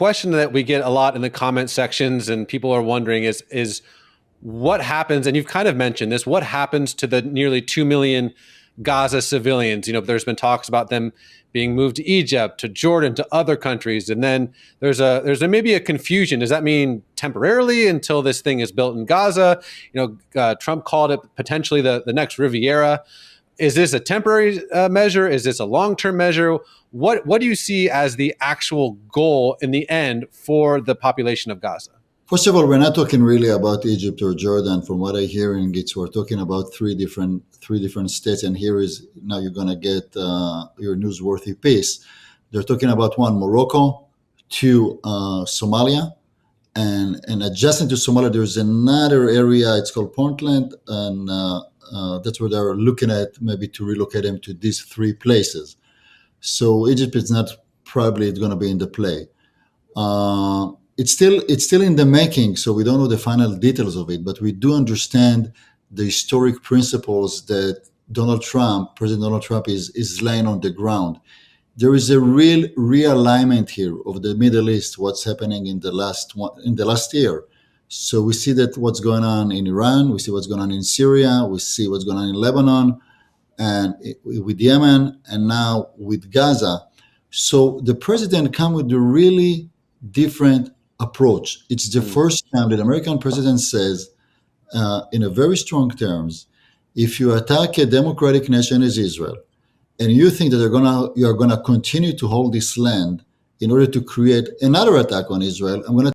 question that we get a lot in the comment sections and people are wondering is what happens, and you've kind of mentioned this, what happens to the nearly 2 million Gaza civilians? There's been talks about them being moved to Egypt, to Jordan, to other countries. And then there's maybe a confusion. Does that mean temporarily until this thing is built in Gaza? Trump called it potentially the next Riviera. Is this a temporary measure? Is this a long-term measure? What do you see as the actual goal in the end for the population of Gaza? First of all, we're not talking really about Egypt or Jordan. From what I hear, we're talking about three different states. And here is now you're going to get your newsworthy piece. They're talking about one, Morocco, two, Somalia, and adjacent to Somalia, there's another area. It's called Puntland, and that's where they're looking at maybe to relocate them to these three places. So Egypt is not probably going to be in the play. It's still in the making, so we don't know the final details of it, but we do understand the historic principles that President Donald Trump is laying on the ground. There is a real realignment here of the Middle East, what's happening in the last year. So we see that what's going on in Iran, we see what's going on in Syria, we see what's going on in Lebanon, and with Yemen, and now with Gaza. So the president come with a really different approach. It's the first time that the American president says, in a very strong terms, if you attack a democratic nation as Israel, and you think that you're gonna continue to hold this land in order to create another attack on Israel, I'm going to